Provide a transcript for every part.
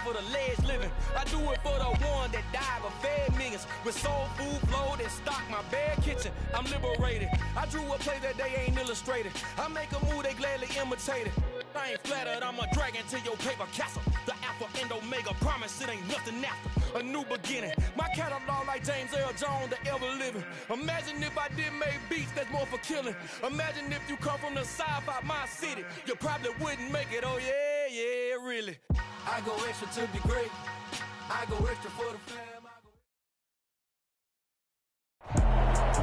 for the ledge living. I do it for the one that died but fed millions. With soul food flowed and stocked my bare kitchen. I'm liberated. I drew a play that they ain't illustrated. I make a move they gladly imitate it. I ain't flattered, I'm a dragon to your paper castle. The alpha and omega, promise it ain't nothing after. A new beginning. My catalog like James Earl Jones, the ever living. Imagine if I did make beats that's more for killing. Imagine if you come from the sci-fi my city. You probably wouldn't make it, oh yeah, really. I go extra to be great. I go extra for the fam.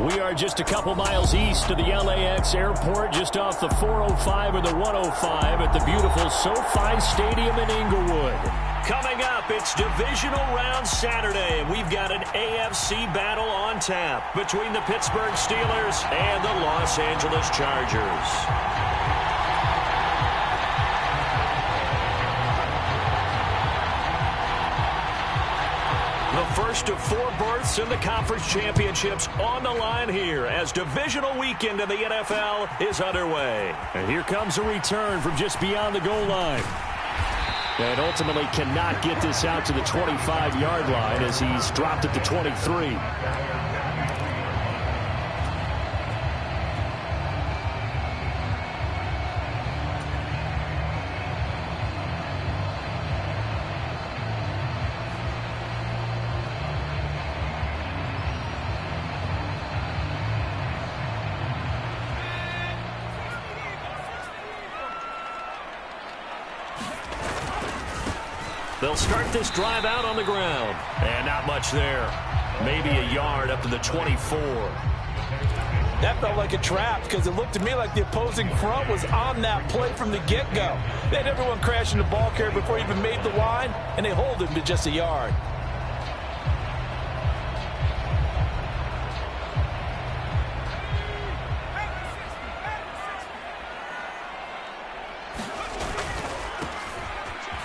We are just a couple miles east of the LAX airport, just off the 405 or the 105 at the beautiful SoFi Stadium in Inglewood. Coming up, it's Divisional Round Saturday, and we've got an AFC battle on tap between the Pittsburgh Steelers and the Los Angeles Chargers. The first of 4 berths in the conference championships on the line here as divisional weekend in the NFL is underway. And here comes a return from just beyond the goal line. And ultimately cannot get this out to the 25-yard line as he's dropped at the 23. They'll start this drive out on the ground. And not much there. Maybe a yard up to the 24. That felt like a trap because it looked to me like the opposing front was on that play from the get-go. They had everyone crashing the ball carrier before he even made the line, and they hold him to just a yard.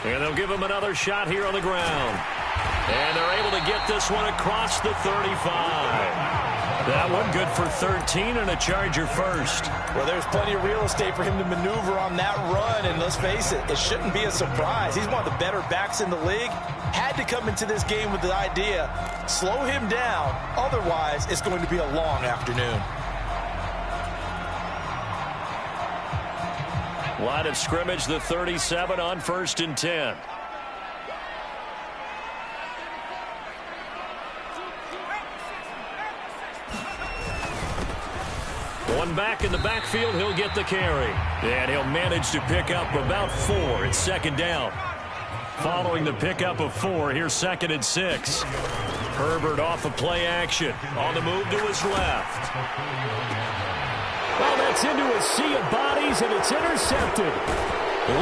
And they'll give him another shot here on the ground. And they're able to get this one across the 35. That one good for 13 and a Charger first. Well, there's plenty of real estate for him to maneuver on that run. And let's face it, it shouldn't be a surprise. He's one of the better backs in the league. Had to come into this game with the idea, slow him down. Otherwise, it's going to be a long afternoon. Line of scrimmage, the 37 on 1st and 10. One back in the backfield, he'll get the carry. And he'll manage to pick up about 4. It's 2nd down. Following the pickup of 4, here's 2nd and 6. Herbert off of play action. On the move to his left. Well, that's into a sea of bodies, and it's intercepted.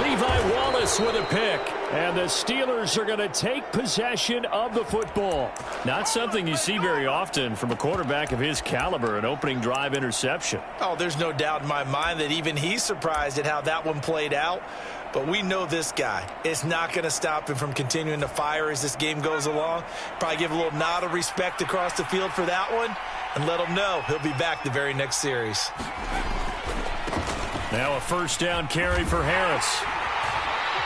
Levi Wallace with a pick. And the Steelers are going to take possession of the football. Not something you see very often from a quarterback of his caliber, an opening drive interception. Oh, there's no doubt in my mind that even he's surprised at how that one played out. But we know this guy. It's not going to stop him from continuing to fire as this game goes along. Probably give a little nod of respect across the field for that one. And let him know he'll be back the very next series. Now a 1st down carry for Harris.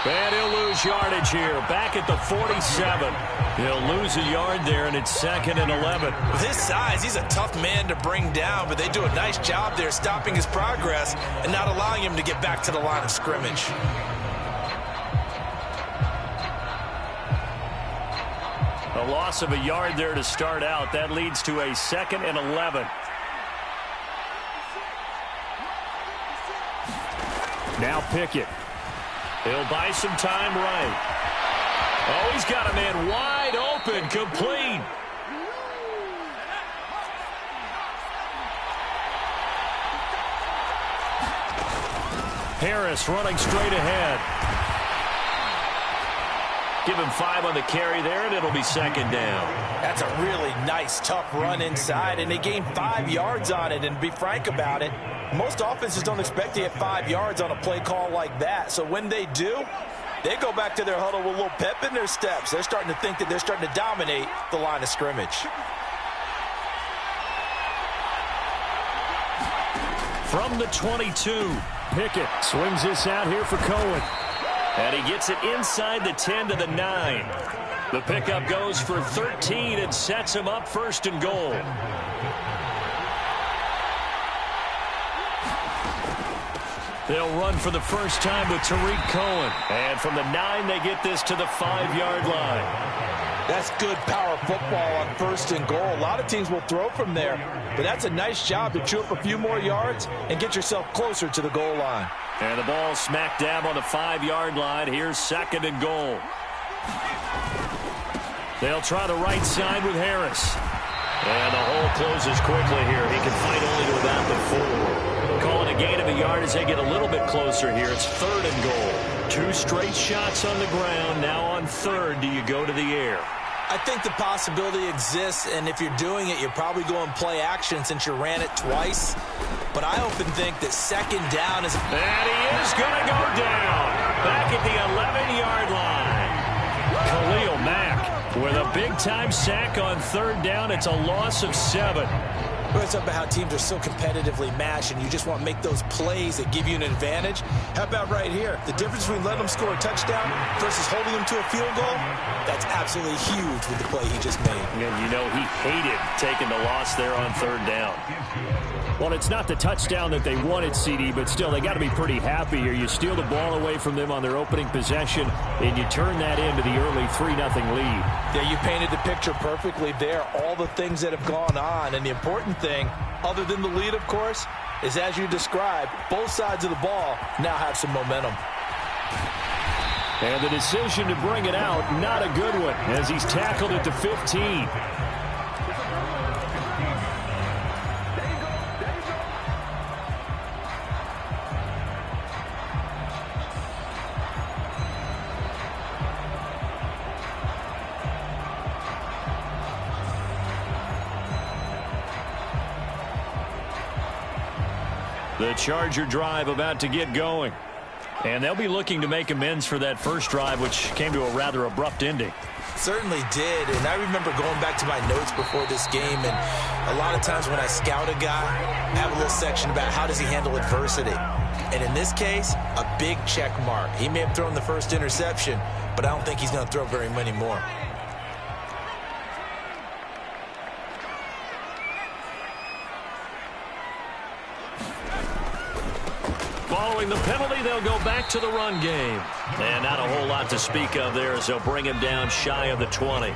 And he'll lose yardage here. Back at the 47. He'll lose a yard there, and it's 2nd and 11. With his size, he's a tough man to bring down, but they do a nice job there stopping his progress and not allowing him to get back to the line of scrimmage. A loss of a yard there to start out. That leads to a 2nd and 11. Now Pickett. He'll buy some time right. Oh, he's got a man wide open, complete. Harris running straight ahead. Give him 5 on the carry there, and it'll be 2nd down. That's a really nice, tough run inside, and they gained 5 yards on it. And to be frank about it, most offenses don't expect to get 5 yards on a play call like that. So when they do, they go back to their huddle with a little pep in their steps. They're starting to think that they're starting to dominate the line of scrimmage. From the 22, Pickett swings this out here for Cohen. And he gets it inside the 10 to the 9. The pickup goes for 13 and sets him up 1st and goal. They'll run for the first time with Tariq Cohen. And from the 9, they get this to the 5-yard line. That's good power football on 1st and goal. A lot of teams will throw from there, but that's a nice job to chew up a few more yards and get yourself closer to the goal line. And the ball smack dab on the 5-yard line. Here's 2nd and goal. They'll try the right side with Harris. And the hole closes quickly here. He can fight only to about the 4. Calling a gain of a yard as they get a little bit closer here. It's 3rd and goal. 2 straight shots on the ground. Now on 3rd, do you go to the air? I think the possibility exists, and if you're doing it, you're probably going play action since you ran it twice. But I often think that 2nd down is... And he is going to go down. Back at the 11-yard line. Khalil Mack with a big-time sack on 3rd down. It's a loss of 7. We're talking about how teams are so competitively matched, and you just want to make those plays that give you an advantage. How about right here? The difference between letting them score a touchdown versus holding them to a field goal, that's absolutely huge with the play he just made. And you know he hated taking the loss there on 3rd down. Well, it's not the touchdown that they wanted, CD, but still, they got to be pretty happy here. You steal the ball away from them on their opening possession, and you turn that into the early 3-0 lead. Yeah, you painted the picture perfectly there, all the things that have gone on. And the important thing, other than the lead, of course, is as you described, both sides of the ball now have some momentum. And the decision to bring it out, not a good one, as he's tackled at the 15. The Charger drive about to get going. And they'll be looking to make amends for that first drive, which came to a rather abrupt ending. Certainly did, and I remember going back to my notes before this game, and a lot of times when I scout a guy, I have a little section about how does he handle adversity. And in this case, a big check mark. He may have thrown the first interception, but I don't think he's going to throw very many more. Following the penalty, they'll go back to the run game. And not a whole lot to speak of there as they'll bring him down shy of the 20. And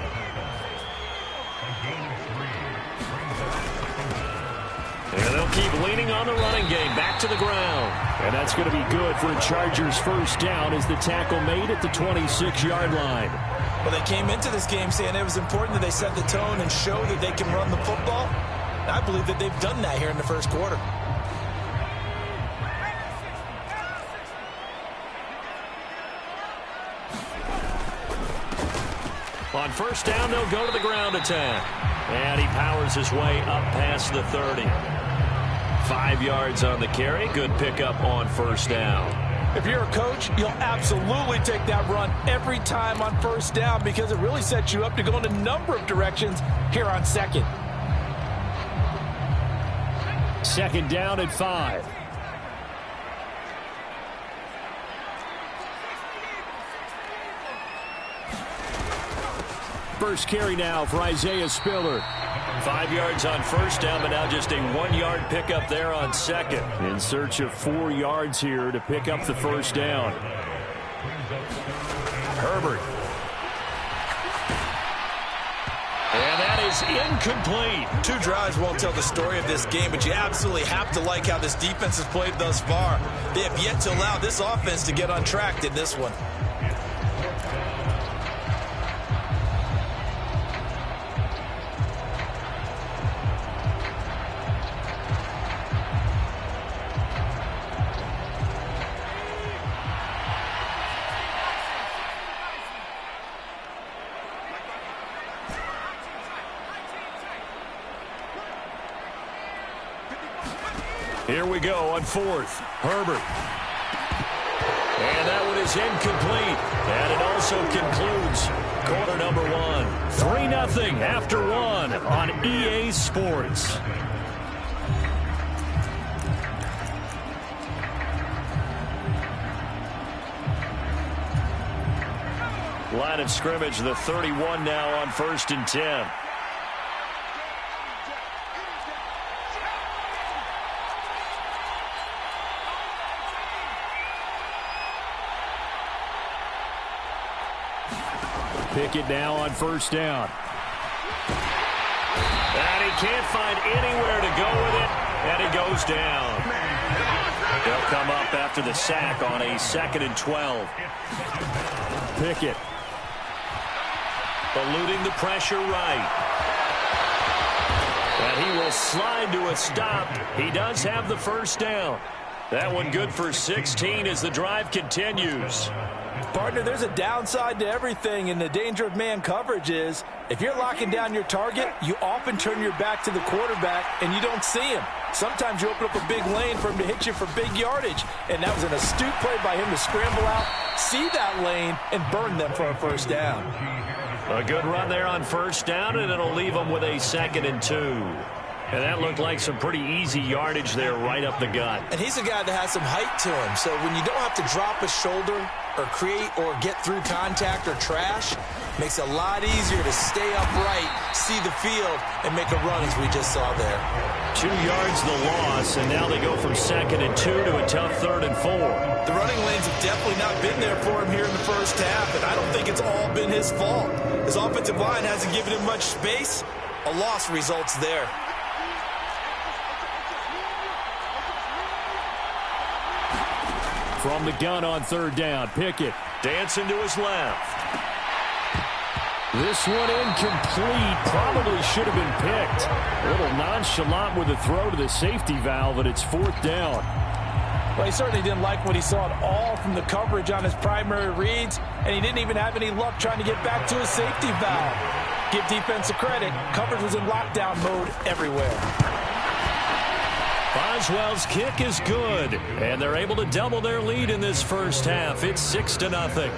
they'll keep leaning on the running game. Back to the ground. And that's going to be good for a Chargers first down as the tackle made at the 26-yard line. Well, they came into this game saying it was important that they set the tone and show that they can run the football. And I believe that they've done that here in the first quarter. On first down, they'll go to the ground attack. And he powers his way up past the 30. 5 yards on the carry. Good pickup on first down. If you're a coach, you'll absolutely take that run every time on first down because it really sets you up to go in a number of directions here on second. Second down at 5. First carry now for Isaiah Spiller. 5 yards on first down, but now just a 1-yard pickup there on second. In search of 4 yards here to pick up the first down. Herbert. And that is incomplete. 2 drives won't tell the story of this game, but you absolutely have to like how this defense has played thus far. They have yet to allow this offense to get on track in this one. Here we go on fourth. Herbert. And that one is incomplete. And it also concludes quarter number 1. 3-0 after 1 on EA Sports. Line of scrimmage, the 31 now on 1st and 10. Pickett now on 1st down. And he can't find anywhere to go with it, and he goes down. They'll come up after the sack on a 2nd and 12. Pickett. Eluding the pressure right. And he will slide to a stop. He does have the 1st down. That one good for 16 as the drive continues. Partner, there's a downside to everything, and the danger of man coverage is if you're locking down your target, you often turn your back to the quarterback and you don't see him. Sometimes you open up a big lane for him to hit you for big yardage, and that was an astute play by him to scramble out, see that lane, and burn them for a 1st down. A good run there on 1st down, and it'll leave them with a 2nd and 2. And that looked like some pretty easy yardage there right up the gut. And he's a guy that has some height to him, so when you don't have to drop a shoulder or create or get through contact or trash, makes it a lot easier to stay upright, see the field, and make a run as we just saw there. 2 yards the loss, and now they go from 2nd and 2 to a tough 3rd and 4. The running lanes have definitely not been there for him here in the 1st half, and I don't think it's all been his fault. His offensive line hasn't given him much space. A loss results there. From the gun on 3rd down, Pickett. Dancing to his left. This one incomplete. Probably should have been picked. A little nonchalant with the throw to the safety valve, and it's 4th down. Well, he certainly didn't like what he saw at all from the coverage on his primary reads, and he didn't even have any luck trying to get back to his safety valve. Give defense a credit. Coverage was in lockdown mode everywhere. Boswell's kick is good, and they're able to double their lead in this 1st half. It's 6-0.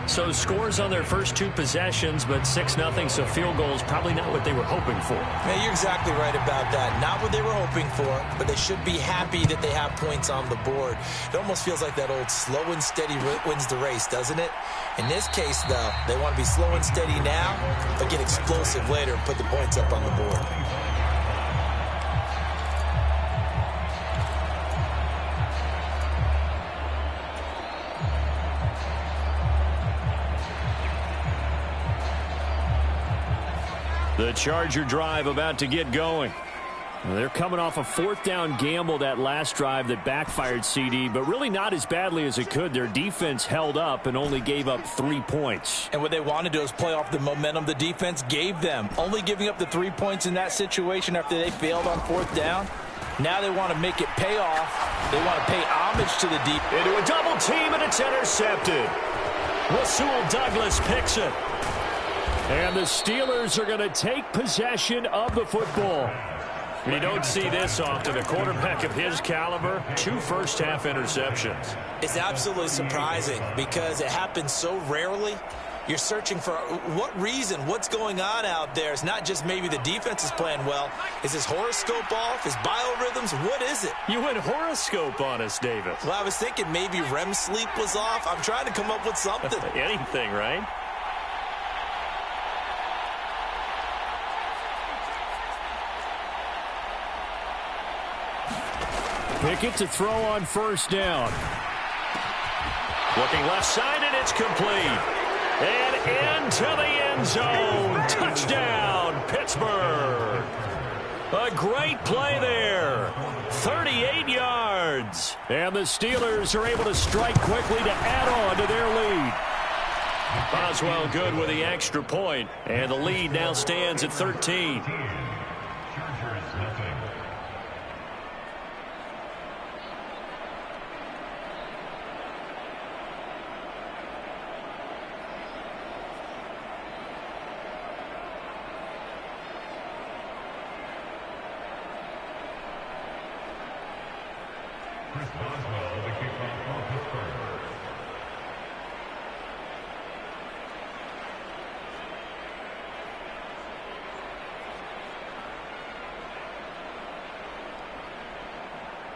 So scores on their first 2 possessions, but 6-0, so field goals probably not what they were hoping for. Man, you're exactly right about that. Not what they were hoping for, but they should be happy that they have points on the board. It almost feels like that old slow and steady wins the race, doesn't it? In this case, though, they want to be slow and steady now, but get explosive later and put the points up on the board. The Charger drive about to get going. They're coming off a 4th down gamble that last drive that backfired, CD, but really not as badly as it could. Their defense held up and only gave up 3 points. And what they want to do is play off the momentum the defense gave them. Only giving up the 3 points in that situation after they failed on 4th down. Now they want to make it pay off. They want to pay homage to the deep. Into a double team, and it's intercepted. Rasul Douglas picks it. And the Steelers are going to take possession of the football. You don't see this often. A quarterback of his caliber, 2 first-half interceptions. It's absolutely surprising because it happens so rarely. You're searching for what reason, what's going on out there. It's not just maybe the defense is playing well. Is his horoscope off? His biorhythms? What is it? You went horoscope on us, Davis. Well, I was thinking maybe REM sleep was off. I'm trying to come up with something. Anything, right? Pickett to throw on 1st down. Looking left side, and it's complete. And into the end zone. Touchdown, Pittsburgh. A great play there. 38 yards. And the Steelers are able to strike quickly to add on to their lead. Boswell good with the extra point. And the lead now stands at 13.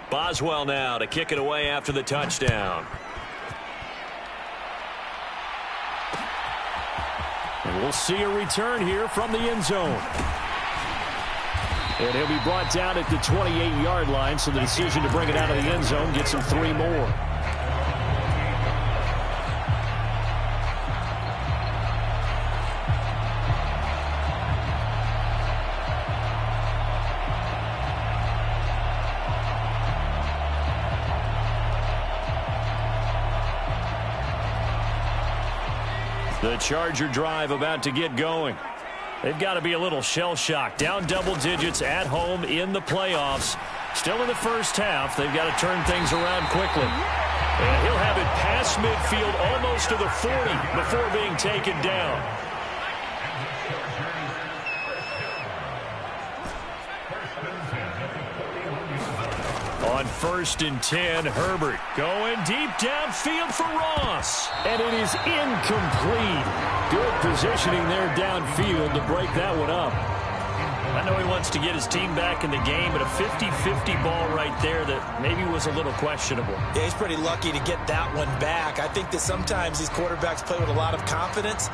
Boswell now to kick it away after the touchdown. And we'll see a return here from the end zone. And he'll be brought down at the 28-yard line, so the decision to bring it out of the end zone gets him 3 more. The Charger drive about to get going. They've got to be a little shell-shocked. Down double digits at home in the playoffs. Still in the first half. They've got to turn things around quickly. And he'll have it past midfield almost to the 40 before being taken down. On 1st and 10, Herbert going deep downfield for Ross. And it is incomplete. Good positioning there downfield to break that one up. I know he wants to get his team back in the game, but a 50-50 ball right there that maybe was a little questionable. Yeah, he's pretty lucky to get that one back. I think that sometimes these quarterbacks play with a lot of confidence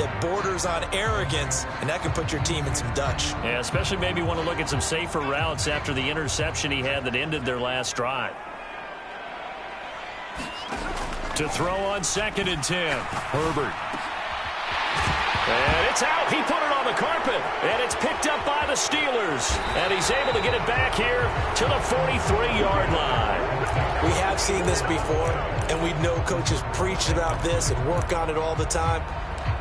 that borders on arrogance, and that can put your team in some Dutch. Yeah, especially maybe want to look at some safer routes after the interception he had that ended their last drive. To throw on 2nd and 10, Herbert. And it's out. He put it on the carpet. And it's picked up by the Steelers. And he's able to get it back here to the 43-yard line. We have seen this before, and we know coaches preach about this and work on it all the time.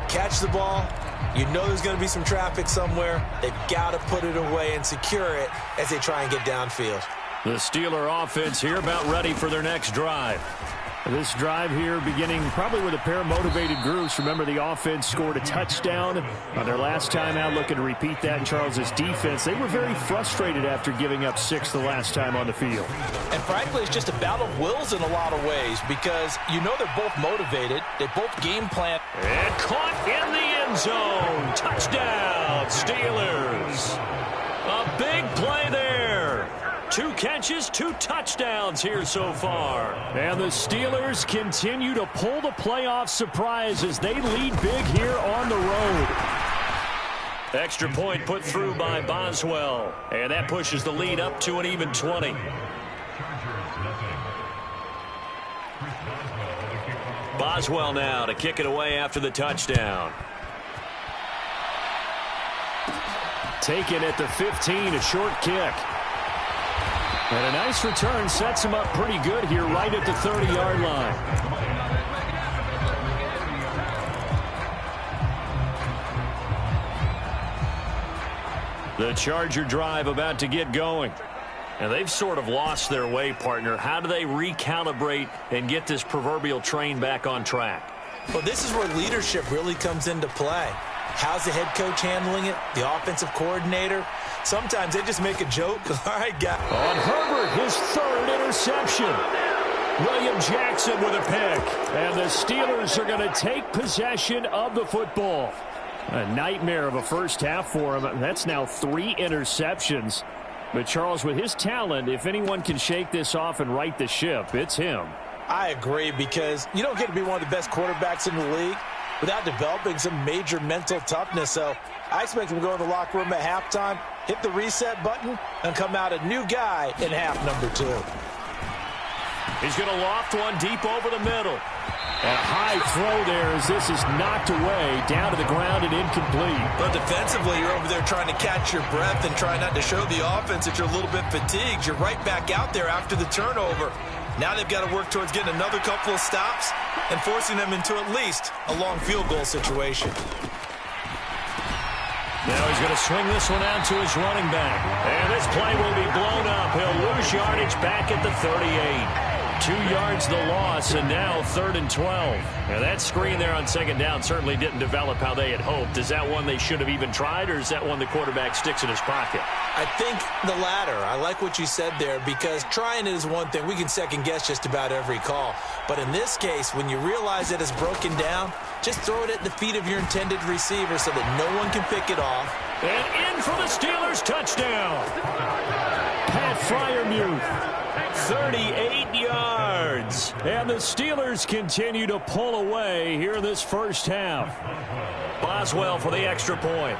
Catch the ball. You know there's going to be some traffic somewhere. They've got to put it away and secure it as they try and get downfield. The Steeler offense here about ready for their next drive. This drive here beginning probably with a pair of motivated groups. Remember, the offense scored a touchdown on their last time out, looking to repeat that in Charles' defense. They were very frustrated after giving up 6 the last time on the field. And frankly, it's just a battle of wills in a lot of ways because you know they're both motivated. They both game plan. And caught in the end zone. Touchdown, Steelers. A big play there. 2 catches, 2 touchdowns here so far. And the Steelers continue to pull the playoff surprise as they lead big here on the road. Extra point put through by Boswell. And that pushes the lead up to an even 20. Boswell now to kick it away after the touchdown. Taken at the 15, a short kick. And a nice return sets him up pretty good here right at the 30-yard line. The Charger drive about to get going. And they've sort of lost their way, partner. How do they recalibrate and get this proverbial train back on track? Well, this is where leadership really comes into play. How's the head coach handling it? The offensive coordinator? Sometimes they just make a joke. All right, guys. On Herbert, his 3rd interception. William Jackson with a pick. And the Steelers are going to take possession of the football. A nightmare of a first half for him. That's now 3 interceptions. But Charles, with his talent, if anyone can shake this off and right the ship, it's him. I agree, because you don't get to be one of the best quarterbacks in the league without developing some major mental toughness. So I expect him to go in the locker room at halftime, hit the reset button, and come out a new guy in half number 2. He's going to loft one deep over the middle. And a high throw there as this is knocked away, down to the ground and incomplete. But defensively, you're over there trying to catch your breath and try not to show the offense that you're a little bit fatigued. You're right back out there after the turnover. Now they've got to work towards getting another couple of stops and forcing them into at least a long field goal situation. Now he's going to swing this one out to his running back. And this play will be blown up. He'll lose yardage back at the 38. 2 yards the loss, and now 3rd and 12. Now that screen there on 2nd down certainly didn't develop how they had hoped. Is that one they should have even tried, or is that one the quarterback sticks in his pocket? I think the latter. I like what you said there, because trying it is one thing. We can second guess just about every call. But in this case, when you realize that it's broken down, just throw it at the feet of your intended receiver so that no one can pick it off. And in for the Steelers touchdown. Pat Freiermuth. 38 yards. And the Steelers continue to pull away here in this first half. Boswell for the extra point.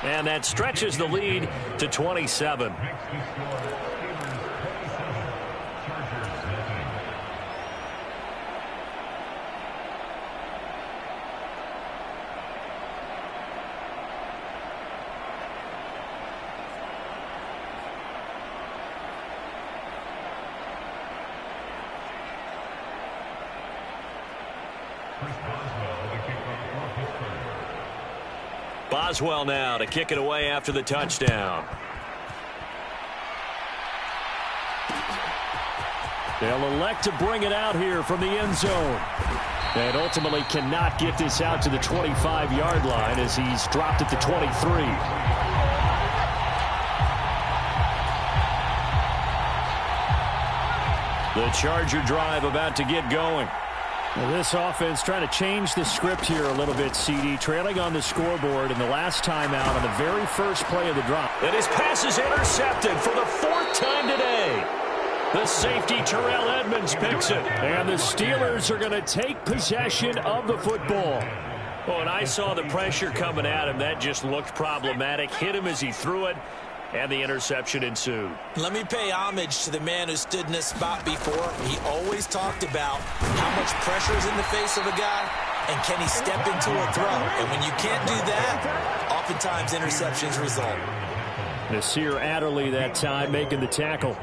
And that stretches the lead to 27. Boswell now to kick it away after the touchdown. They'll elect to bring it out here from the end zone. And ultimately cannot get this out to the 25-yard line as he's dropped at the 23. The Charger drive about to get going. Well, this offense trying to change the script here a little bit, CD. Trailing on the scoreboard in the last timeout on the very first play of the drop. And his pass is intercepted for the 4th time today. The safety, Terrell Edmonds, picks it. And the Steelers are going to take possession of the football. Oh, and I saw the pressure coming at him. That just looked problematic. Hit him as he threw it, and the interception ensued. Let me pay homage to the man who stood in this spot before. He always talked about how much pressure is in the face of a guy, and can he step into a throw. And when you can't do that, oftentimes interceptions result. Nasir Adderley that time making the tackle.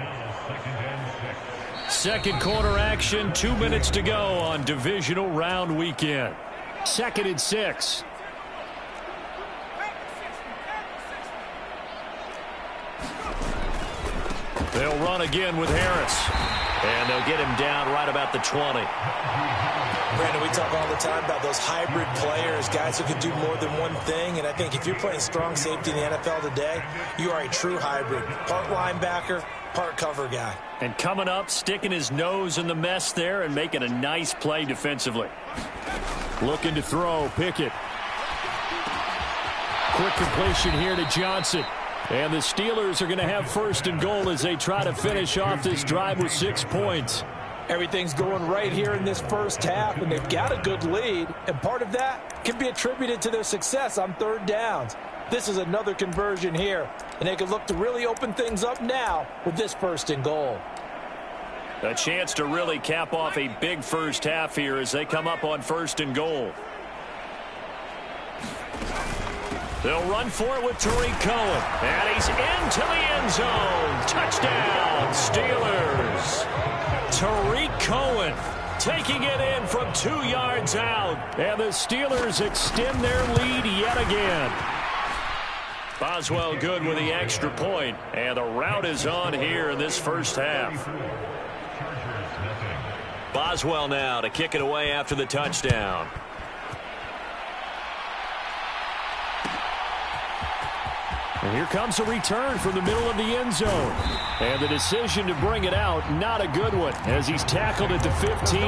Second quarter action, 2 minutes to go on divisional round weekend. 2nd and 6. They'll run again with Harris. And they'll get him down right about the 20. Brandon, we talk all the time about those hybrid players, guys who can do more than one thing. And I think if you're playing strong safety in the NFL today, you are a true hybrid. Part linebacker, part cover guy. And coming up, sticking his nose in the mess there and making a nice play defensively. Looking to throw, Pickett. Quick completion here to Johnson. And the Steelers are going to have 1st and goal as they try to finish off this drive with 6 points. Everything's going right here in this first half, and they've got a good lead. And part of that can be attributed to their success on 3rd downs. This is another conversion here, and they can look to really open things up now with this 1st and goal. A chance to really cap off a big first half here as they come up on 1st and goal. They'll run for it with Tariq Cohen. And he's into the end zone. Touchdown, Steelers. Tariq Cohen taking it in from 2 yards out. And the Steelers extend their lead yet again. Boswell good with the extra point. And the route is on here in this first half. Boswell now to kick it away after the touchdown. And here comes a return from the middle of the end zone. And the decision to bring it out, not a good one, as he's tackled at the 15.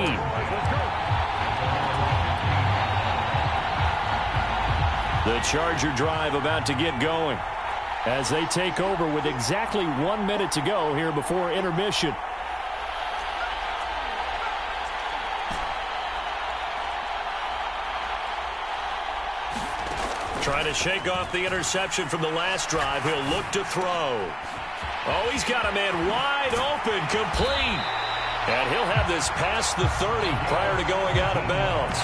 The Charger drive about to get going. As they take over with exactly 1 minute to go here before intermission. Trying to shake off the interception from the last drive. He'll look to throw. Oh, he's got a man wide open, complete. And he'll have this past the 30 prior to going out of bounds.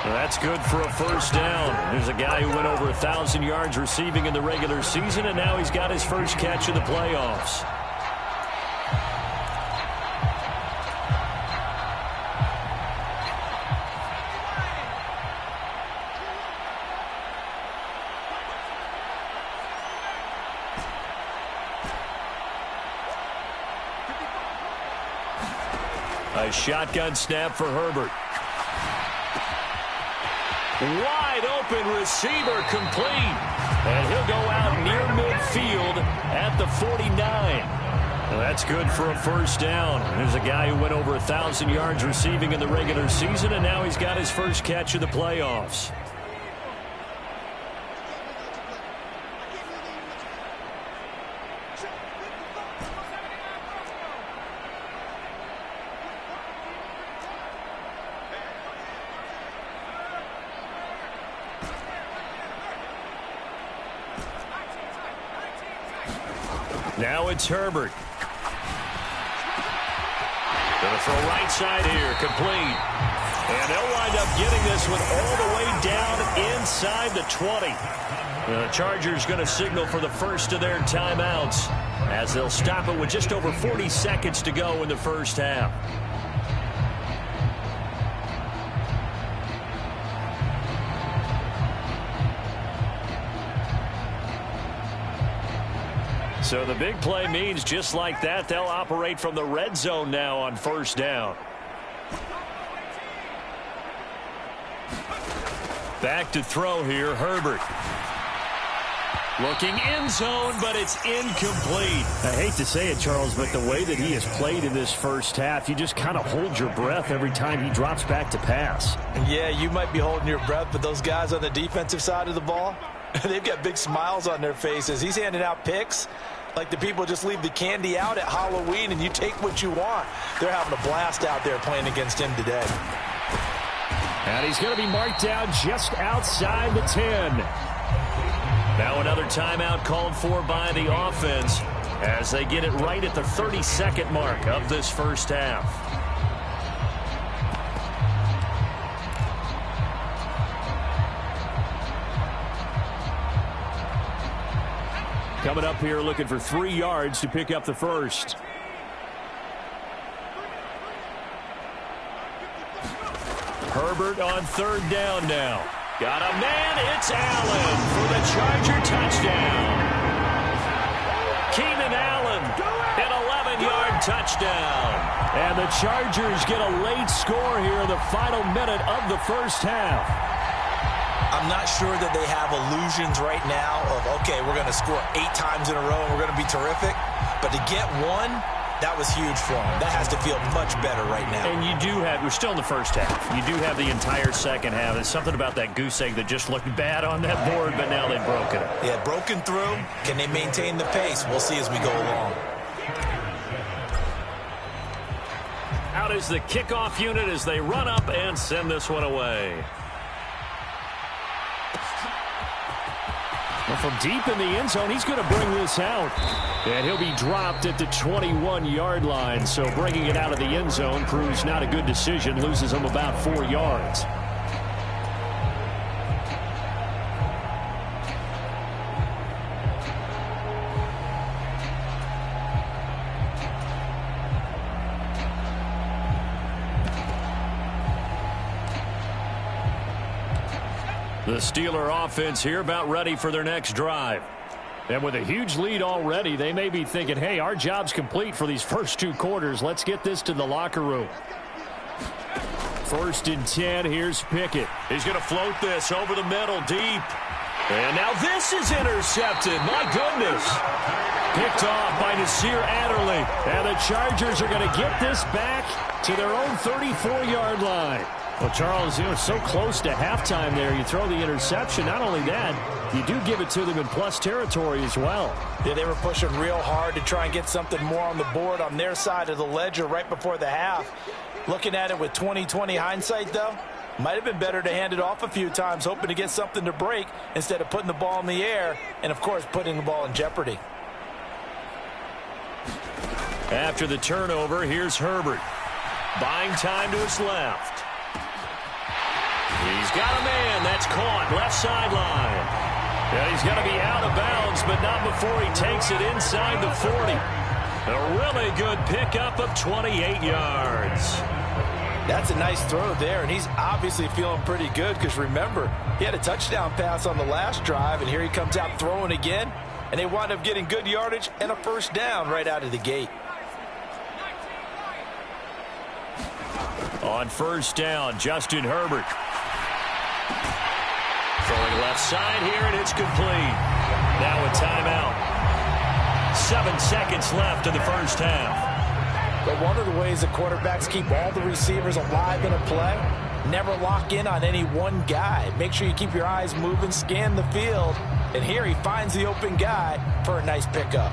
Well, that's good for a 1st down. There's a guy who went over 1,000 yards receiving in the regular season, and now he's got his first catch in the playoffs. A shotgun snap for Herbert. Wide open receiver, complete. And he'll go out near midfield at the 49. Well, that's good for a 1st down. There's a guy who went over 1,000 yards receiving in the regular season, and now he's got his first catch of the playoffs. Now it's Herbert. Gonna throw right side here, complete. And they'll wind up getting this one all the way down inside the 20. The Chargers going to signal for the first of their timeouts as they'll stop it with just over 40 seconds to go in the first half. So the big play means just like that, they'll operate from the red zone now on first down. Back to throw here, Herbert. Looking end zone, but it's incomplete. I hate to say it, Charles, but the way that he has played in this first half, you just kind of hold your breath every time he drops back to pass. Yeah, you might be holding your breath, but those guys on the defensive side of the ball, they've got big smiles on their faces. He's handing out picks like the people just leave the candy out at Halloween and you take what you want. They're having a blast out there playing against him today. And he's going to be marked down just outside the 10. Now another timeout called for by the offense as they get it right at the 30-second mark of this first half. Coming up here looking for 3 yards to pick up the first. Herbert on third down now. Got a man, it's Allen for the Charger touchdown. Keenan Allen, an 11-yard touchdown. And the Chargers get a late score here in the final minute of the first half. I'm not sure that they have illusions right now of, okay, we're going to score 8 times in a row and we're going to be terrific. But to get one, that was huge for them. That has to feel much better right now. And you do have, we're still in the first half. You do have the entire second half. There's something about that goose egg that just looked bad on that board, but now they've broken it. Yeah, broken through. Can they maintain the pace? We'll see as we go along. Out is the kickoff unit as they run up and send this one away. Well, from deep in the end zone, he's going to bring this out. And he'll be dropped at the 21-yard line. So bringing it out of the end zone proves not a good decision. Loses him about 4 yards. The Steeler offense here about ready for their next drive. And with a huge lead already, they may be thinking, hey, our job's complete for these first 2 quarters. Let's get this to the locker room. 1st and 10, here's Pickett. He's going to float this over the middle, deep. And now this is intercepted. My goodness. Picked off by Nasir Adderley. And the Chargers are going to get this back to their own 34-yard line. Well, Charles, you know, so close to halftime there. You throw the interception. Not only that, you do give it to them in plus territory as well. Yeah, they were pushing real hard to try and get something more on the board on their side of the ledger right before the half. Looking at it with 20/20 hindsight, though, might have been better to hand it off a few times, hoping to get something to break instead of putting the ball in the air and, of course, putting the ball in jeopardy. After the turnover, here's Herbert. Buying time to his left. He's got a man. That's caught. Left sideline. Yeah, he's going to be out of bounds, but not before he takes it inside the 40. A really good pickup of 28 yards. That's a nice throw there, and he's obviously feeling pretty good because, remember, he had a touchdown pass on the last drive, and here he comes out throwing again, and they wind up getting good yardage and a first down right out of the gate. On first down, Justin Herbert. Throwing left side here, and it's complete. Now a timeout. 7 seconds left in the first half. But one of the ways the quarterbacks keep all the receivers alive in a play, never lock in on any one guy. Make sure you keep your eyes moving, scan the field, and here he finds the open guy for a nice pickup.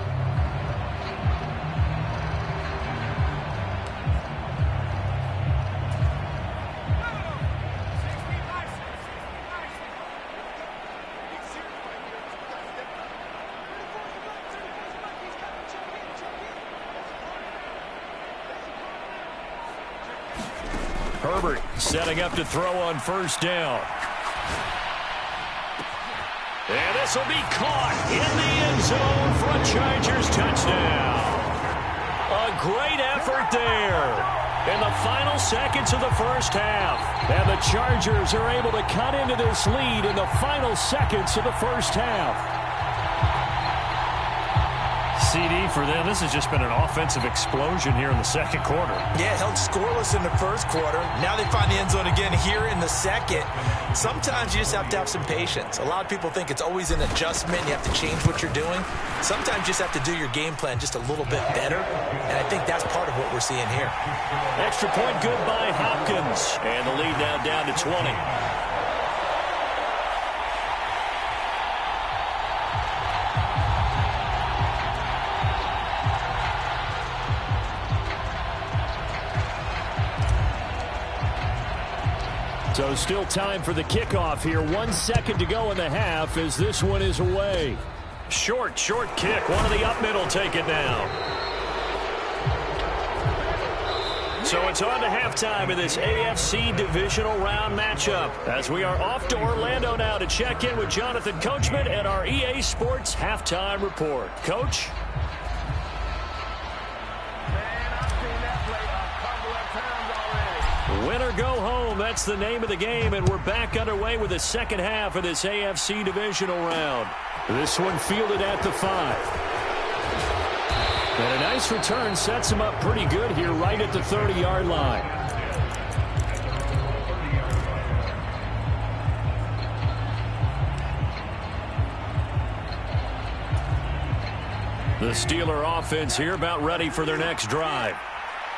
Herbert setting up to throw on first down. And this will be caught in the end zone for a Chargers touchdown. A great effort there in the final seconds of the first half. And the Chargers are able to cut into this lead in the final seconds of the first half. CD for them. This has just been an offensive explosion here in the second quarter. Yeah, held scoreless in the first quarter. Now they find the end zone again here in the second. Sometimes you just have to have some patience. A lot of people think it's always an adjustment. You have to change what you're doing. Sometimes you just have to do your game plan just a little bit better. And I think that's part of what we're seeing here. Extra point good by Hopkins. And the lead now down to 20. So still time for the kickoff here. 1 second to go in the half as this one is away. Short kick. One of the up middle take it down. So it's on to halftime in this AFC divisional round matchup. As we are off to Orlando now to check in with Jonathan Coachman and our EA Sports halftime report. Coach? Win or go home, that's the name of the game, and we're back underway with the second half of this AFC divisional round. This one fielded at the 5. And a nice return sets him up pretty good here right at the 30-yard line. The Steeler offense here about ready for their next drive.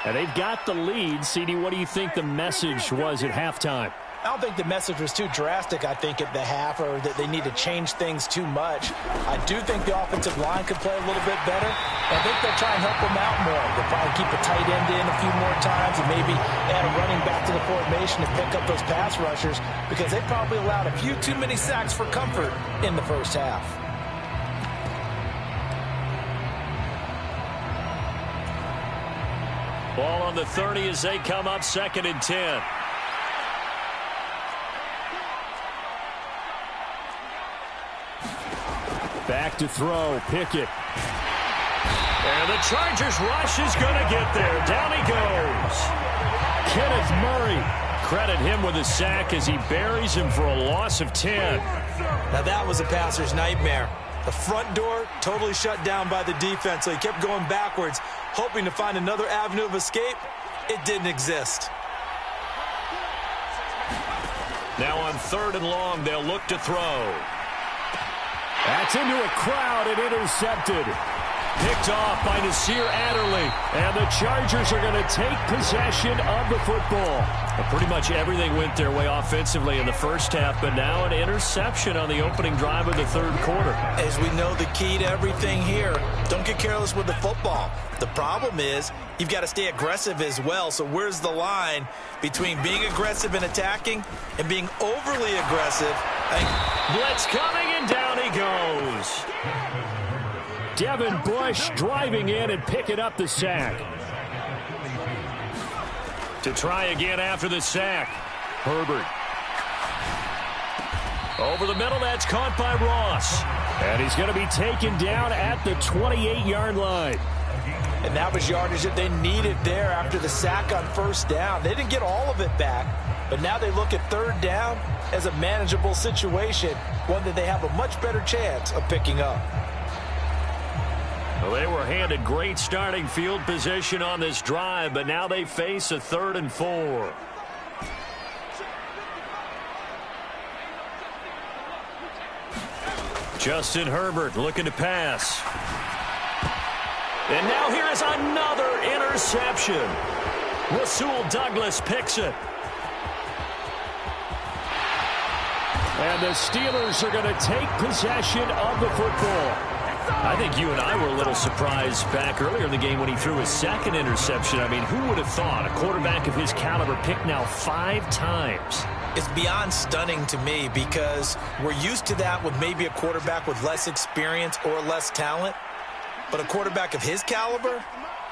And they've got the lead. CD, what do you think the message was at halftime? I don't think the message was too drastic, I think, at the half, or that they need to change things too much. I do think the offensive line could play a little bit better. I think they'll try and help them out more. They'll probably keep a tight end in a few more times and maybe add a running back to the formation to pick up those pass rushers, because they probably allowed a few too many sacks for comfort in the first half. Ball on the 30 as they come up 2nd and 10. Back to throw. Pickett. And the Chargers rush is going to get there. Down he goes. Kenneth Murray. Credit him with a sack as he buries him for a loss of 10. Now that was a passer's nightmare. The front door totally shut down by the defense, so he kept going backwards, hoping to find another avenue of escape. It didn't exist. Now on 3rd and long, they'll look to throw. That's into a crowd and intercepted. Picked off by Nasir Adderley. And the Chargers are going to take possession of the football. Pretty much everything went their way offensively in the first half, but now an interception on the opening drive of the 3rd quarter. As we know, the key to everything here, don't get careless with the football. The problem is you've got to stay aggressive as well. So where's the line between being aggressive and attacking and being overly aggressive? Blitz coming, and down he goes. Devin Bush driving in and picking up the sack. To try again after the sack. Herbert. Over the middle, that's caught by Ross. And he's going to be taken down at the 28-yard line. And that was yardage that they needed there after the sack on first down. They didn't get all of it back, but now they look at 3rd down as a manageable situation, one that they have a much better chance of picking up. Well, they were handed great starting field position on this drive, but now they face a 3rd and 4. Justin Herbert looking to pass. And now here is another interception. Rasul Douglas picks it. And the Steelers are going to take possession of the football. I think you and I were a little surprised back earlier in the game when he threw his 2nd interception. I mean, who would have thought a quarterback of his caliber picked now 5 times? It's beyond stunning to me, because we're used to that with maybe a quarterback with less experience or less talent. But a quarterback of his caliber,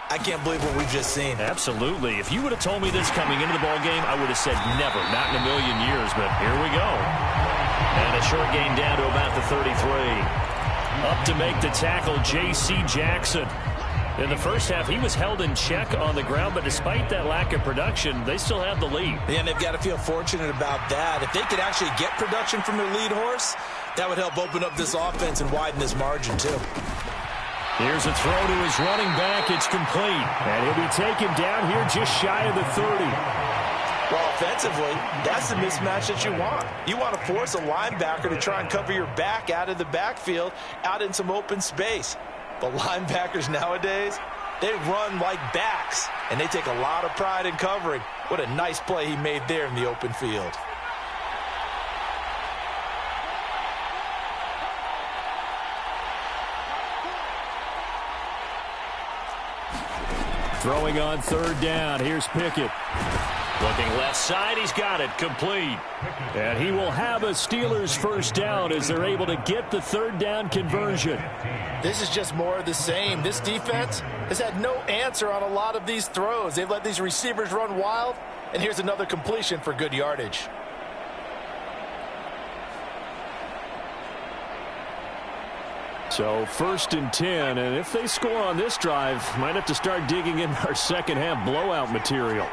I can't believe what we've just seen. Absolutely. If you would have told me this coming into the ball game, I would have said never, not in a million years, but here we go. And a short gain down to about the 33. Up to make the tackle, J.C. Jackson. In the first half, he was held in check on the ground, but despite that lack of production, they still have the lead. Yeah, and they've got to feel fortunate about that. If they could actually get production from their lead horse, that would help open up this offense and widen this margin, too. Here's a throw to his running back. It's complete. And he'll be taken down here just shy of the 30. Well, offensively, that's the mismatch that you want. You want to force a linebacker to try and cover your back out of the backfield, out in some open space. But linebackers nowadays, they run like backs, and they take a lot of pride in covering. What a nice play he made there in the open field. Throwing on third down. Here's Pickett. Looking left side, he's got it, complete. And he will have a Steelers first down as they're able to get the third down conversion. This is just more of the same. This defense has had no answer on a lot of these throws. They've let these receivers run wild, and here's another completion for good yardage. So 1st and 10, and if they score on this drive, might have to start digging in our second half blowout material.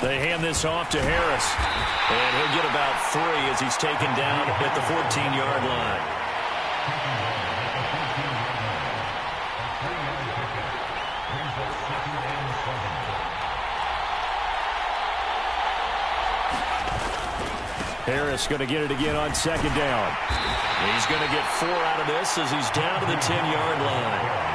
They hand this off to Harris, and he'll get about 3 as he's taken down at the 14-yard line. Harris going to get it again on second down. He's going to get 4 out of this as he's down to the 10-yard line.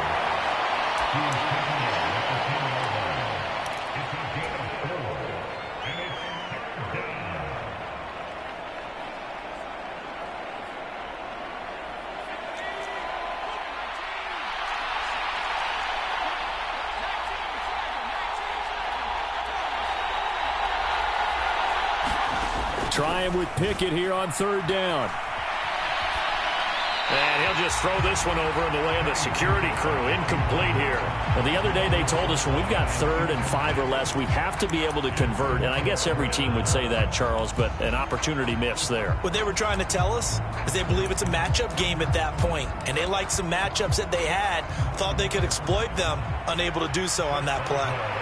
Trying with Pickett here on third down. And he'll just throw this one over in the way of the security crew. Incomplete here. Well, the other day they told us when we've got 3rd and 5 or less, we have to be able to convert. And I guess every team would say that, Charles, but an opportunity missed there. What they were trying to tell us is they believe it's a matchup game at that point. And they liked some matchups that they had, thought they could exploit them, unable to do so on that play.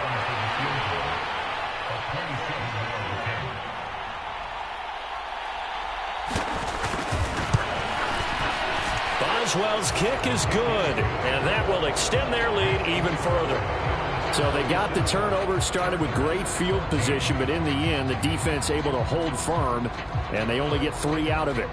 Boswell's kick is good, and that will extend their lead even further. So they got the turnover, started with great field position, but in the end, the defense able to hold firm, and they only get 3 out of it.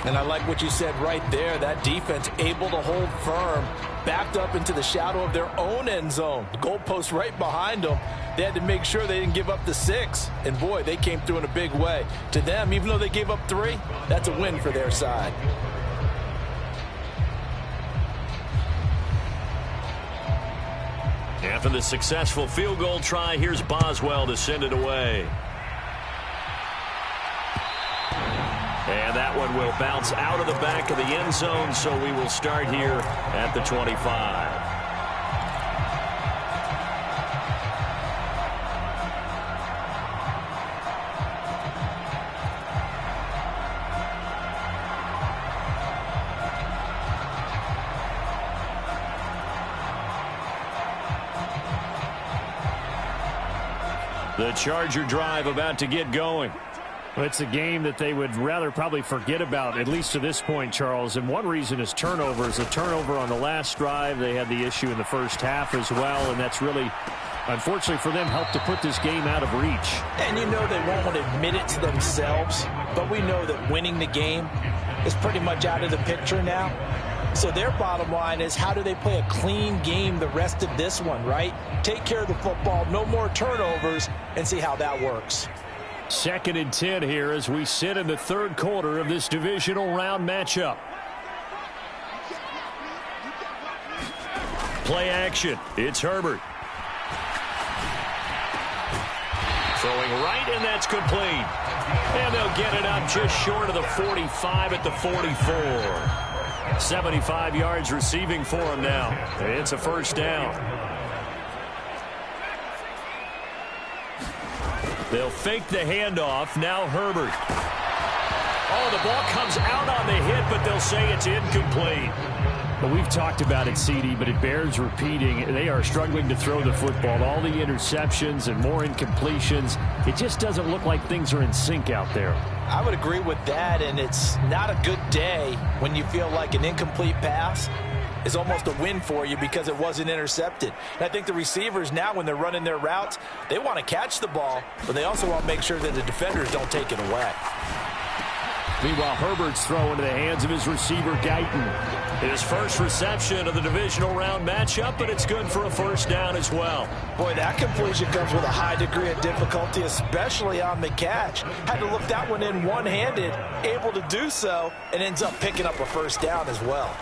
And I like what you said right there. That defense able to hold firm, backed up into the shadow of their own end zone. The goalpost right behind them. They had to make sure they didn't give up the 6. And, boy, they came through in a big way. To them, even though they gave up 3, that's a win for their side. After the successful field goal try, here's Boswell to send it away. And that one will bounce out of the back of the end zone, so we will start here at the 25. The Charger drive about to get going. Well, it's a game that they would rather probably forget about, at least to this point, Charles. And one reason is turnovers. A turnover on the last drive. They had the issue in the first half as well, and that's really, unfortunately for them, helped to put this game out of reach. And you know they won't want to admit it to themselves, but we know that winning the game is pretty much out of the picture now. So their bottom line is, how do they play a clean game the rest of this one, right? Take care of the football, no more turnovers, and see how that works. 2nd and 10 here as we sit in the 3rd quarter of this divisional round matchup. Play action. It's Herbert. Throwing right, and that's complete. And they'll get it up just short of the 45 at the 44. 75 yards receiving for him now. It's a first down. They'll fake the handoff. Now Herbert. Oh, the ball comes out on the hit, but they'll say it's incomplete. Well, we've talked about it, CD, but it bears repeating. They are struggling to throw the football. All the interceptions and more incompletions. It just doesn't look like things are in sync out there. I would agree with that, and it's not a good day when you feel like an incomplete pass is almost a win for you because it wasn't intercepted. And I think the receivers now, when they're running their routes, they want to catch the ball, but they also want to make sure that the defenders don't take it away. Meanwhile, Herbert's throw into the hands of his receiver, Guyton. His first reception of the divisional round matchup, but it's good for a first down as well. Boy, that completion comes with a high degree of difficulty, especially on the catch. Had to look that one in one-handed, able to do so, and ends up picking up a first down as well.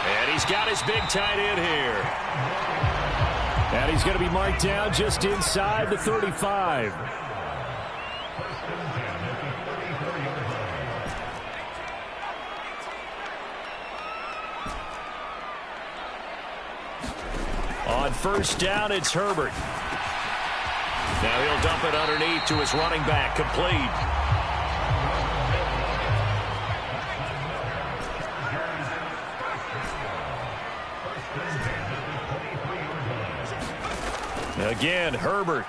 And he's got his big tight end here. And he's going to be marked down just inside the 35. On first down, it's Herbert. Now he'll dump it underneath to his running back, complete. Again, Herbert.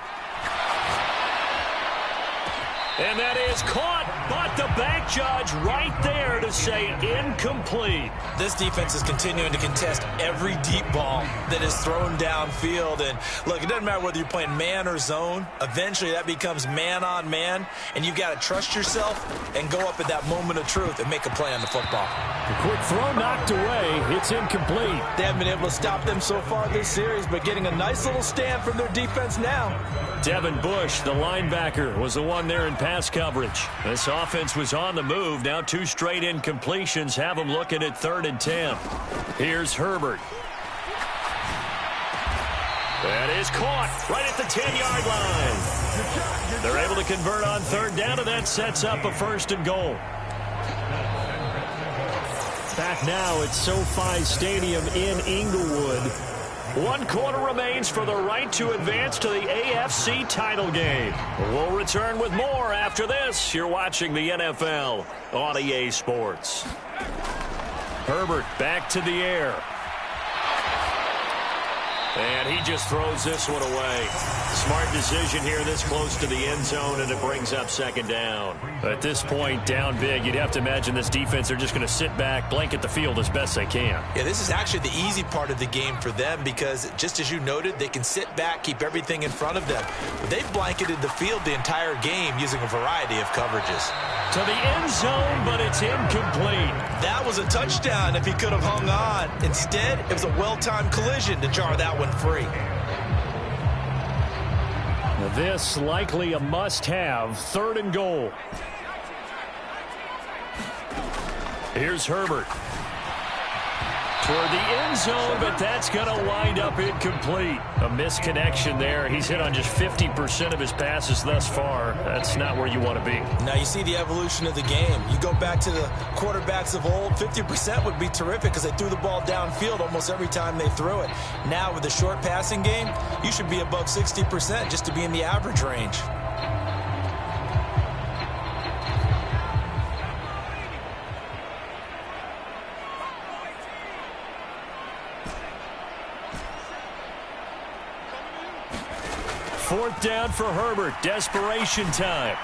And that is caught, but the back judge right there to say incomplete. This defense is continuing to contest every deep ball that is thrown downfield. And look, it doesn't matter whether you're playing man or zone. Eventually that becomes man on man, and you've got to trust yourself and go up at that moment of truth and make a play on the football. The quick throw knocked away. It's incomplete. They haven't been able to stop them so far this series, but getting a nice little stand from their defense now. Devin Bush, the linebacker, was the one there in pass coverage. This offense was on the move. Now 2 straight incompletions have them looking at 3rd and 10. Here's Herbert. That is caught right at the 10-yard line. They're able to convert on 3rd down, and that sets up a 1st and goal. Back now at SoFi Stadium in Inglewood. 1 quarter remains for the right to advance to the AFC title game. We'll return with more after this. You're watching the NFL on EA Sports. Herbert back to the air. And he just throws this one away. Smart decision here this close to the end zone, and it brings up 2nd down. At this point, down big, you'd have to imagine this defense are just going to sit back, blanket the field as best they can. Yeah, this is actually the easy part of the game for them because, just as you noted, they can sit back, keep everything in front of them. But they've blanketed the field the entire game using a variety of coverages. To the end zone, but it's incomplete. That was a touchdown if he could have hung on. Instead, it was a well-timed collision to jar that one free. This likely a must-have, 3rd and goal. Here's Herbert. Toward the end zone, but that's going to wind up incomplete. A misconnection there. He's hit on just 50% of his passes thus far. That's not where you want to be. Now you see the evolution of the game. You go back to the quarterbacks of old, 50% would be terrific because they threw the ball downfield almost every time they threw it. Now with the short passing game, you should be above 60% just to be in the average range. Fourth down for Herbert. Desperation time.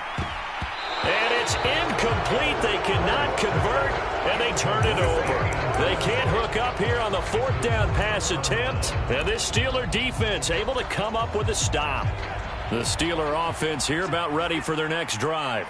And it's incomplete. They cannot convert, and they turn it over. They can't hook up here on the 4th down pass attempt. And this Steeler defense able to come up with a stop. The Steeler offense here about ready for their next drive.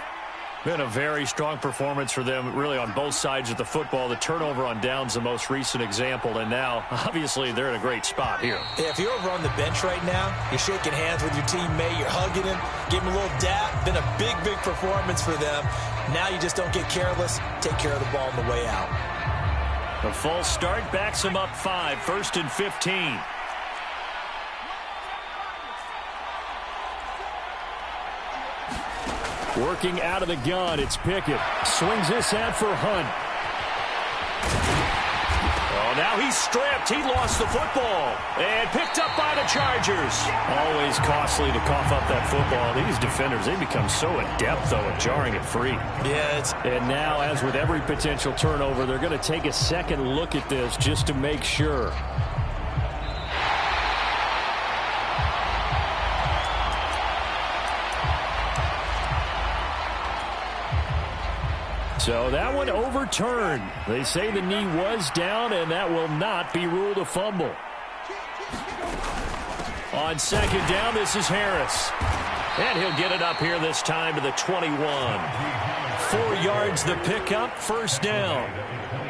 Been a very strong performance for them, really, on both sides of the football. The turnover on downs, the most recent example, and now, obviously, they're in a great spot here. Yeah, if you're over on the bench right now, you're shaking hands with your teammate, you're hugging him, give him a little dap. Been a big, big performance for them. Now you just don't get careless. Take care of the ball on the way out. The false start backs him up 5, 1st and 15. Working out of the gun, it's Pickett. Swings this out for Hunt. now he's stripped. He lost the football. And picked up by the Chargers. Always costly to cough up that football. These defenders, they become so adept, though, at jarring it free. Yeah, and now, as with every potential turnover, they're going to take a second look at this just to make sure. So that one overturned. They say the knee was down, and that will not be ruled a fumble. On second down, this is Harris. And he'll get it up here this time to the 21. 4 yards the pickup, first down.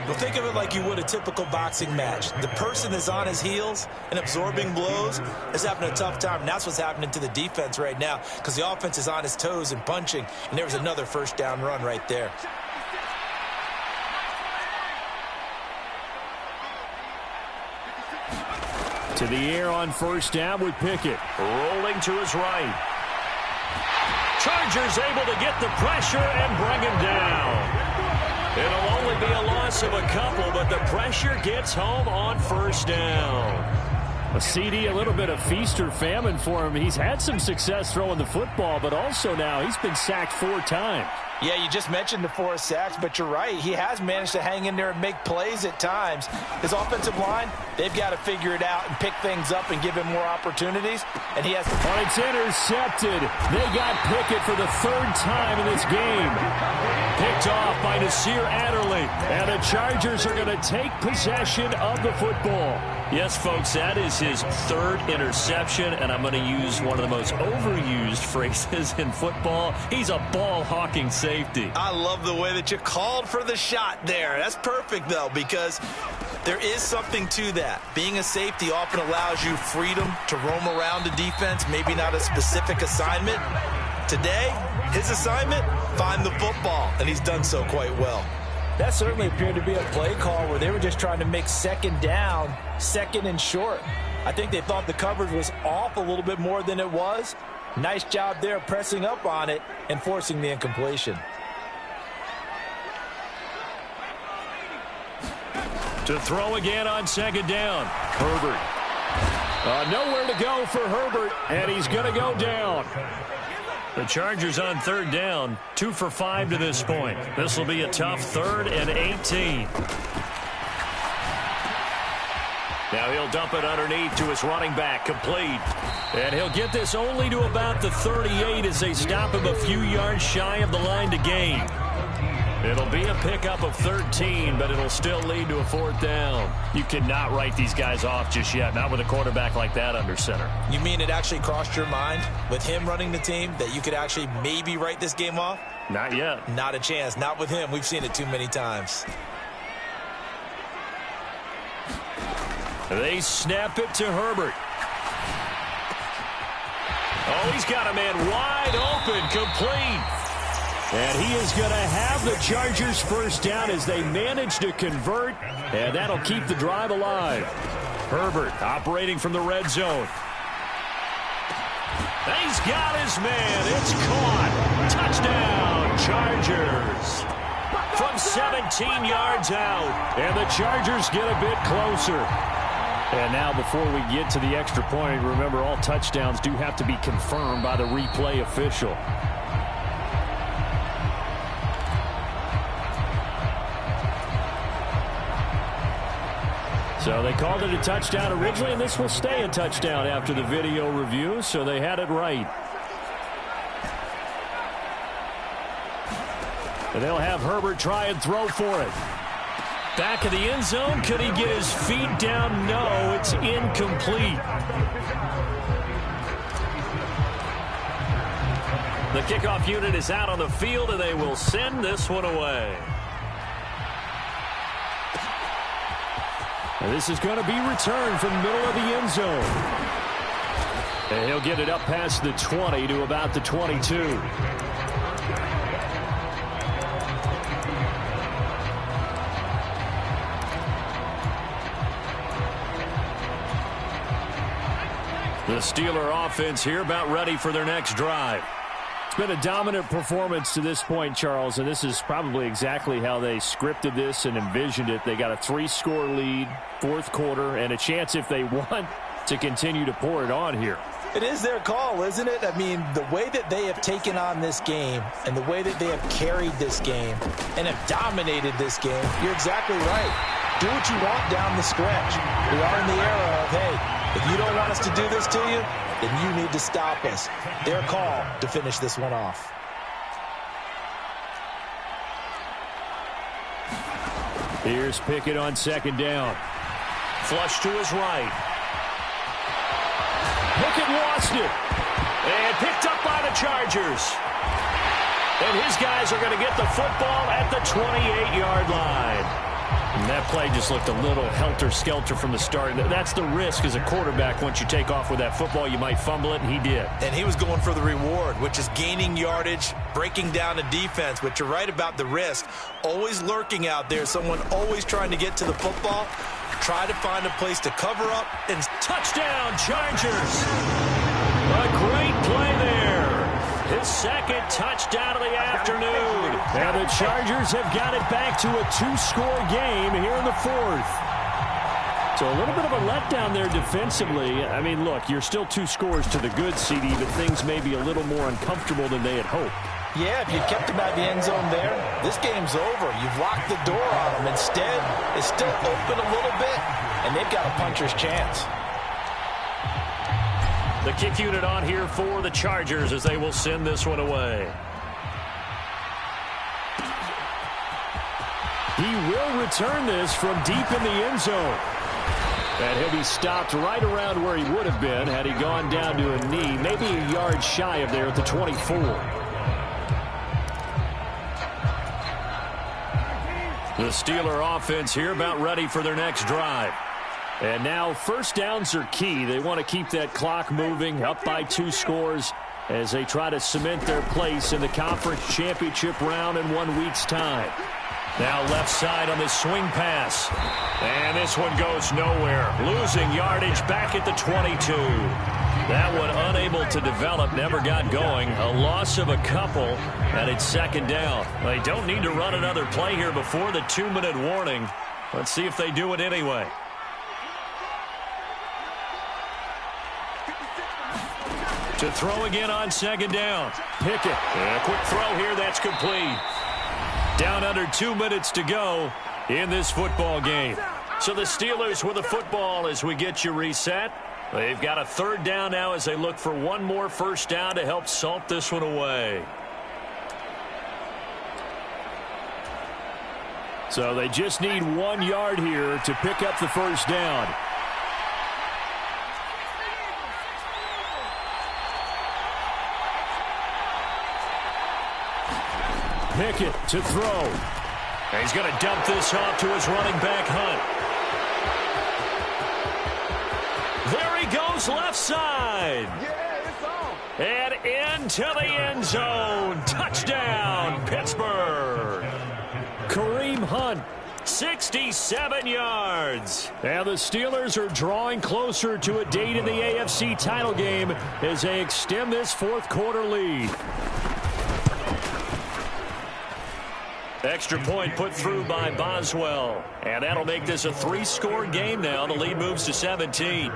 Well, think of it like you would a typical boxing match. The person is on his heels and absorbing blows is having a tough time. And that's what's happening to the defense right now because the offense is on his toes and punching. And there's another first down run right there. To the air on first down with Pickett. Rolling to his right. Chargers able to get the pressure and bring him down. It'll only be a loss of a couple, but the pressure gets home on first down. A CD, a little bit of feast or famine for him. He's had some success throwing the football, but also now he's been sacked 4 times. Yeah, you just mentioned the 4 sacks, but you're right. He has managed to hang in there and make plays at times. His offensive line, they've got to figure it out and pick things up and give him more opportunities. And he has to... Oh, it's intercepted. They got Pickett for the 3rd time in this game. Picked off by Nasir Adderley. And the Chargers are going to take possession of the football. Yes, folks, that is his 3rd interception, and I'm going to use one of the most overused phrases in football. He's a ball-hawking safety. I love the way that you called for the shot there. That's perfect, though, because there is something to that. Being a safety often allows you freedom to roam around the defense, maybe not a specific assignment. Today, his assignment, find the football, and he's done so quite well. That certainly appeared to be a play call where they were just trying to make second down, second and short. I think they thought the coverage was off a little bit more than it was. Nice job there pressing up on it and forcing the incompletion. To throw again on second down. Herbert. Nowhere to go for Herbert, and he's going to go down. The Chargers on 3rd down, 2 for 5 to this point. This will be a tough 3rd and 18. Now he'll dump it underneath to his running back, complete. And he'll get this only to about the 38 as they stop him a few yards shy of the line to gain. It'll be a pickup of 13, but it'll still lead to a 4th down. You cannot write these guys off just yet, not with a quarterback like that under center. You mean it actually crossed your mind with him running the team that you could actually maybe write this game off? Not yet. Not a chance. Not with him. We've seen it too many times. They snap it to Herbert. Oh, he's got a man wide open, complete. And he is going to have the Chargers first down as they manage to convert, and that'll keep the drive alive. Herbert operating from the red zone. He's got his man. It's caught. Touchdown, Chargers. From 17 yards out, and the Chargers get a bit closer. And now before we get to the extra point, remember all touchdowns do have to be confirmed by the replay official. So they called it a touchdown originally, and this will stay a touchdown after the video review, so they had it right. And they'll have Herbert try and throw for it. Back of the end zone, could he get his feet down? No, it's incomplete. The kickoff unit is out on the field, and they will send this one away. And this is going to be returned from the middle of the end zone. And he'll get it up past the 20 to about the 22. The Steeler offense here about ready for their next drive. been a dominant performance to this point, Charles, and this is probably exactly how they scripted this and envisioned it. They got a 3-score lead, fourth quarter, and a chance, if they want, to continue to pour it on here. It is their call, isn't it? I mean, the way that they have taken on this game and the way that they have carried this game and have dominated this game, you're exactly right. Do what you want down the stretch. We are in the era of, hey, if you don't want us to do this to you, then you need to stop us. Their call to finish this one off. Here's Pickett on second down. Flush to his right. Pickett lost it. And picked up by the Chargers. And his guys are going to get the football at the 28-yard line. And that play just looked a little helter-skelter from the start. That's the risk as a quarterback. Once you take off with that football, you might fumble it, and he did. And he was going for the reward, which is gaining yardage, breaking down a defense. But you're right about the risk. Always lurking out there, someone always trying to get to the football. Try to find a place to cover up. And touchdown, Chargers. A great play there. His second touchdown of the afternoon. And the Chargers have got it back to a 2-score game here in the fourth. So a little bit of a letdown there defensively. I mean, look, you're still 2 scores to the good, CD, but things may be a little more uncomfortable than they had hoped. Yeah, if you kept them out of the end zone there, this game's over. You've locked the door on them. Instead, it's still open a little bit, and they've got a puncher's chance. The kick unit on here for the Chargers as they will send this one away. He will return this from deep in the end zone. And he'll be stopped right around where he would have been had he gone down to a knee, maybe a yard shy of there at the 24. The Steeler offense here about ready for their next drive. And now first downs are key. They want to keep that clock moving, up by 2 scores as they try to cement their place in the conference championship round in 1 week's time. Now left side on this swing pass. And this one goes nowhere. Losing yardage back at the 22. That one unable to develop, never got going. A loss of a couple, and it's second down. They don't need to run another play here before the 2-minute warning. Let's see if they do it anyway. To throw again on second down. Pickett. A quick throw here, that's complete. Down under 2 minutes to go in this football game. So the Steelers with the football as we get you reset. They've got a third down now as they look for one more first down to help salt this one away. So they just need 1 yard here to pick up the first down. Pickett to throw. And he's going to dump this off to his running back, Hunt. There he goes left side. Yeah, it's on. And into the end zone. Touchdown, Pittsburgh. Kareem Hunt. 67 yards. And the Steelers are drawing closer to a date in the AFC title game as they extend this fourth quarter lead. Extra point put through by Boswell. And that'll make this a 3-score game now. The lead moves to 17.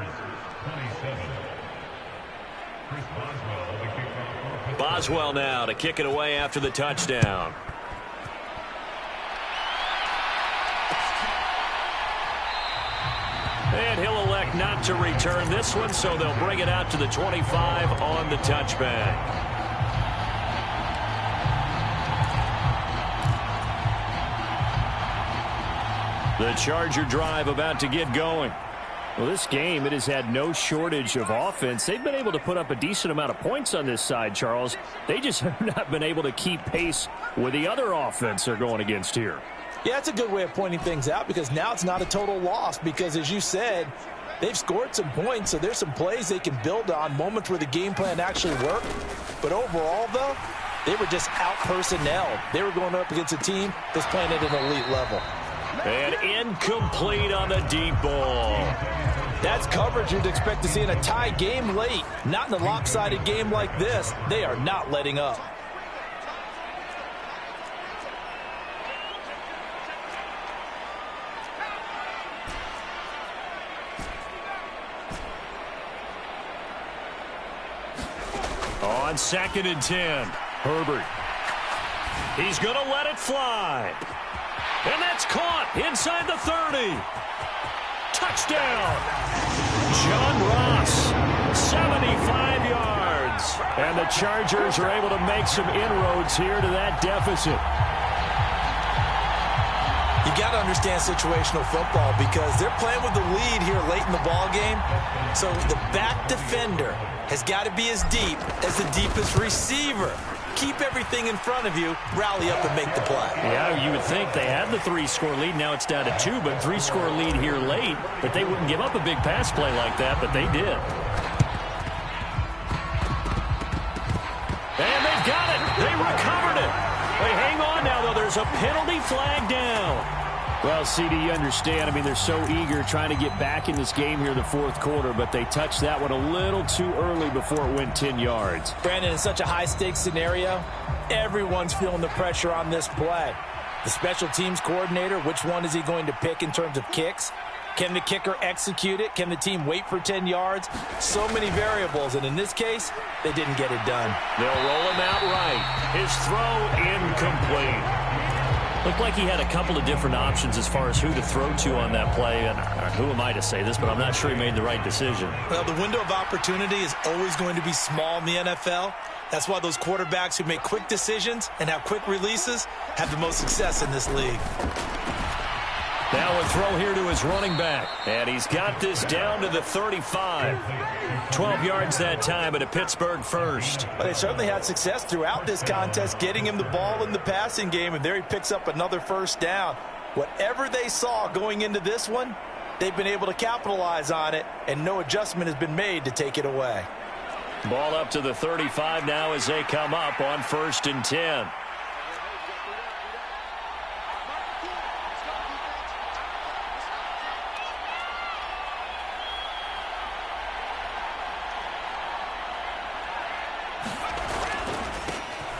Boswell now to kick it away after the touchdown. And he'll elect not to return this one, so they'll bring it out to the 25 on the touchback. The Charger drive about to get going. Well, this game, it has had no shortage of offense. They've been able to put up a decent amount of points on this side, Charles. They just have not been able to keep pace with the other offense they're going against here. Yeah, that's a good way of pointing things out because now it's not a total loss because, as you said, they've scored some points, so there's some plays they can build on, moments where the game plan actually worked. But overall, though, they were just out-personnelled. They were going up against a team that's playing at an elite level. And incomplete on the deep ball. That's coverage you'd expect to see in a tie game late. Not in a lopsided game like this. They are not letting up. On 2nd and 10, Herbert. He's going to let it fly. And that's caught inside the 30. Touchdown. John Ross, 75 yards. And the Chargers are able to make some inroads here to that deficit. You got to understand situational football because they're playing with the lead here late in the ball game. So the back defender has got to be as deep as the deepest receiver. Keep everything in front of you, rally up and make the play. Yeah, you would think they had the 3-score lead. Now it's down to 2, but 3-score lead here late. But they wouldn't give up a big pass play like that, but they did. And they've got it. They recovered it. Wait, hang on now, though. There's a penalty flag down. Well, CD, you understand. I mean, they're so eager trying to get back in this game here in the fourth quarter, but they touched that one a little too early before it went 10 yards. Brandon, in such a high-stakes scenario, everyone's feeling the pressure on this play. The special teams coordinator, which one is he going to pick in terms of kicks? Can the kicker execute it? Can the team wait for 10 yards? So many variables, and in this case, they didn't get it done. They'll roll him out right. His throw incomplete. Looked like he had a couple of different options as far as who to throw to on that play. And who am I to say this, but I'm not sure he made the right decision. Well, the window of opportunity is always going to be small in the NFL. That's why those quarterbacks who make quick decisions and have quick releases have the most success in this league. Now a throw here to his running back. And he's got this down to the 35. 12 yards that time at a Pittsburgh first. Well, they certainly had success throughout this contest, getting him the ball in the passing game, and there he picks up another first down. Whatever they saw going into this one, they've been able to capitalize on it, and no adjustment has been made to take it away. Ball up to the 35 now as they come up on 1st and 10.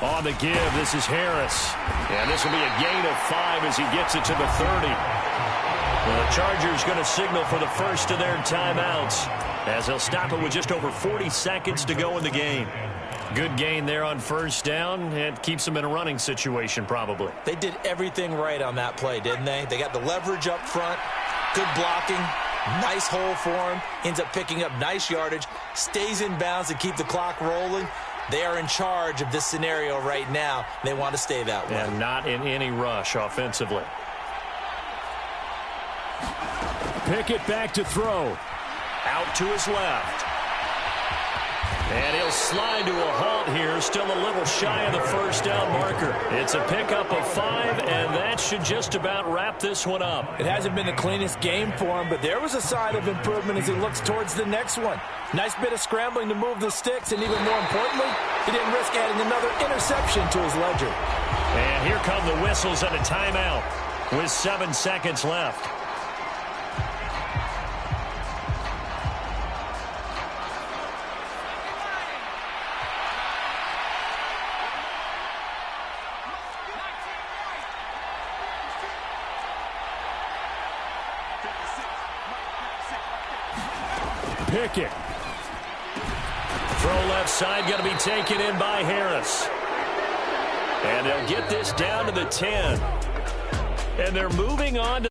On the give, this is Harris. And this will be a gain of 5 as he gets it to the 30. Well, the Chargers going to signal for the first of their timeouts as they'll stop it with just over 40 seconds to go in the game. Good gain there on first down, and keeps them in a running situation probably. They did everything right on that play, didn't they? They got the leverage up front, good blocking, nice hole for him, ends up picking up nice yardage, stays in bounds to keep the clock rolling. They are in charge of this scenario right now. They want to stay that way. And not in any rush offensively. Pickett back to throw. Out to his left. And he'll slide to a halt here, still a little shy of the first down marker. It's a pickup of 5, and that should just about wrap this one up. It hasn't been the cleanest game for him, but there was a sign of improvement as he looks towards the next one. Nice bit of scrambling to move the sticks, and even more importantly, he didn't risk adding another interception to his ledger. And here come the whistles and a timeout with 7 seconds left. Pickett. Throw left side, going to be taken in by Harris. And they'll get this down to the 10. And they're moving on to